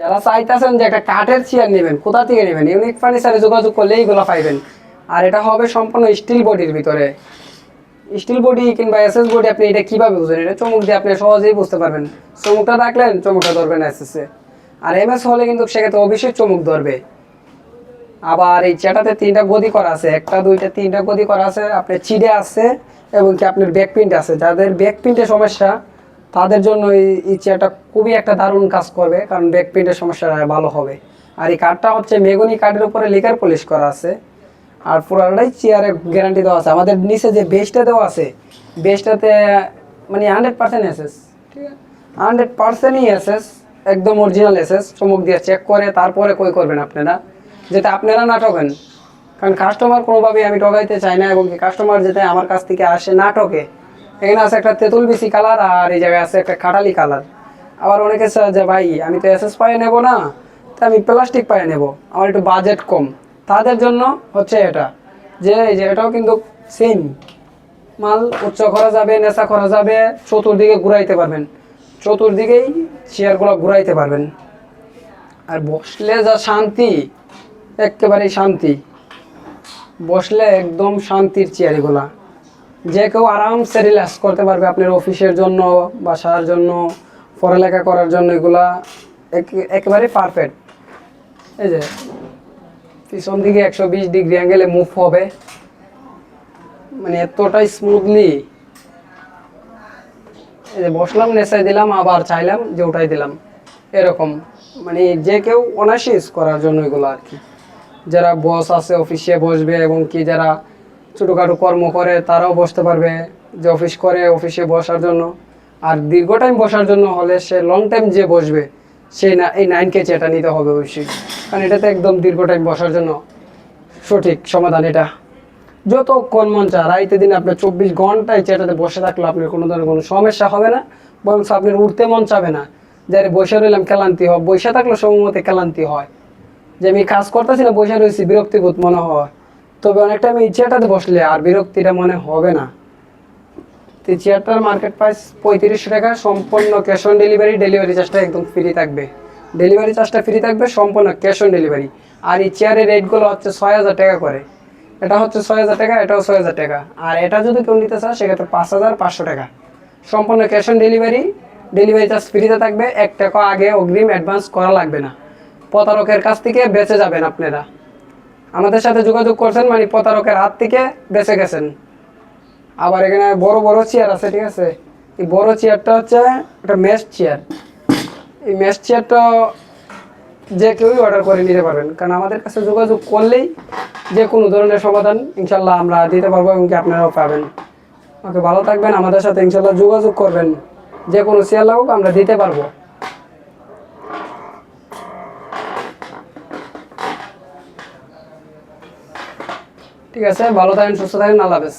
যারা চাইতেছেন যে একটা কাঠের চেয়ার নেবেন, কোথা থেকে নেবেন, ইউনিক ফার্নিচারে যোগাযোগ করলে এইগুলো পাইবেন। আর এটা হবে সম্পূর্ণ স্টিল বডির ভিতরে। স্টিল বডি কিংবা এসএস বডি, আপনি এটা কীভাবে বুঝবেন? এটা চমক দিয়ে আপনি সহজেই বুঝতে পারবেন। চমকটা রাখলেন, চমকটা ধরবেন এসএসে। আর এমএস হলে কিন্তু সেক্ষেত্রে অবশ্যই চমক ধরবে। আবার এই চেয়ারটাতে 3টা গদি করা আছে, 1টা 2টা 3টা গদি করা আছে, আপনার চিড়ে আছে এবং কি আপনার ব্যাক প্রিন্ট আছে। যাদের ব্যাক প্রিন্টের সমস্যা তাদের জন্য এই চেয়ারটা খুবই একটা দারুণ কাজ করবে, কারণ ব্যাক প্রিন্টের সমস্যা ভালো হবে। আর এই কাঠটা হচ্ছে মেগনি কাঠের উপরে লিকার পলিশ করা আছে। আর পুরোটাই চেয়ারে গ্যারান্টি দেওয়া আছে। আমাদের নিচে যে বেসটা দেওয়া আছে, বেসটাতে মানে 100% এসএস, ঠিক আছে, 100%ই এসএস, একদম অরিজিনাল এসএস। চমক দিয়ে চেক করে তারপরে কই করবেন আপনারা, যেটা আপনারা না ঠকেন। কারণ কাস্টমার কোনোভাবেই আমি ঠকাইতে চাই না, এবং কাস্টমার যাতে আমার কাছ থেকে আসে না ঠকে। এখানে আছে একটা তেঁতুল বিচি কালার, আর এই জায়গায় আছে একটা খাটালি কালার। আবার অনেকে চায় যে ভাই আমি তো এসএস পায়ে নেবো না, তো আমি প্লাস্টিক পায়ে নেবো, আমার একটু বাজেট কম। তাদের জন্য হচ্ছে এটা, যে এই যে এটাও কিন্তু সেম মাল, উচ্চ করা যাবে, নেশা করা যাবে, চতুর্দিকে ঘুরাইতে পারবেন, চতুর্দিকেই চেয়ারগুলো ঘুরাইতে পারবেন। আর বসলে যা শান্তি, একেবারেই শান্তি, বসলে একদম শান্তির চেয়ার এগুলা। যে কেউ আরামসে রিল্যাক্স করতে পারবে, আপনার অফিসের জন্য, বাসার জন্য, পড়ালেখা করার জন্য এগুলা একেবারে পারফেক্ট। এই যে পিছন দিকে 120 ডিগ্রি অ্যাঙ্গেলে মুভ হবে, মানে এতটাই স্মুথলি। এই যে বসলাম, নেচাই দিলাম, আবার চাইলাম যে উঠাই দিলাম, এরকম। মানে যে কেউ অনায়াসে ইউজ করার জন্য এগুলো আর কি। যারা বস আছে অফিসে বসবে, এবং কি যারা ছোটোখাটো কর্ম করে তারাও বসতে পারবে, যে অফিস করে অফিসে বসার জন্য। আর দীর্ঘ টাইম বসার জন্য হলে সে লং টাইম যে বসবে, সে না এই 9K চেয়ারটা নিতে হবে অবশ্যই, কারণ এটাতে একদম দীর্ঘ টাইম বসার জন্য সঠিক সমাধান এটা। যতক্ষণ মন চা রাইতে দিন আপনার 24 ঘন্টায় চেয়ারটাতে বসে থাকলে আপনার কোনো ধরনের কোনো সমস্যা হবে না, বরং আপনার উঠতে মন চাবে না। যারে বসে রইলাম ক্লান্তি হয়, বসে থাকলে সময় মতো ক্লান্তি হয়, যে আমি কাজ করতেছি না, বসে রয়েছি, বিরক্তিবোধ মনে হয়। তবে অনেকটা আমি এই চেয়ারটাতে বসলে আর বিরক্তিটা মনে হবে না। তো এই চেয়ারটার মার্কেট প্রাইস 3500 টাকা, সম্পূর্ণ ক্যাশ অন ডেলিভারি। ডেলিভারি চার্জটা একদম ফ্রি থাকবে, ডেলিভারি চার্জটা ফ্রি থাকবে, সম্পূর্ণ ক্যাশ অন ডেলিভারি। আর এই চেয়ারের রেটগুলো হচ্ছে 6000 টাকা করে। এটা হচ্ছে 6000 টাকা, এটাও 6000 টাকা। আর এটা যদি কেউ নিতে চায় সেক্ষেত্রে 5500 টাকা, সম্পূর্ণ cash on delivery. Delivery charge ফ্রিতে থাকবে, 1 টাকা আগে অগ্রিম অ্যাডভান্স করা লাগবে না। প্রতারকের কাছ থেকে বেঁচে যাবেন আপনারা। আমাদের সাথে যোগাযোগ করছেন মানে প্রতারকের হাত থেকে বেঁচে গেছেন। আবার এখানে বড় বড় চেয়ার আছে, ঠিক আছে। এই বড় চেয়ারটা হচ্ছে একটা মেশ চেয়ার। এই মেশ চেয়ারটা যে কেউই অর্ডার করে নিতে পারবেন, কারণ আমাদের কাছে যোগাযোগ করলেই যে কোনো ধরনের সমাধান ইনশাল্লাহ আমরা দিতে পারবো, এবং কি আপনারাও পাবেন। ওকে, ভালো থাকবেন, আমাদের সাথে ইনশাল্লাহ যোগাযোগ করবেন। যে কোনো চেয়ার লাগুক আমরা দিতে পারবো। ঠিক আছে, ভালো থাকেন, সুস্থ থাকেন, আল্লাহ হাফেজ।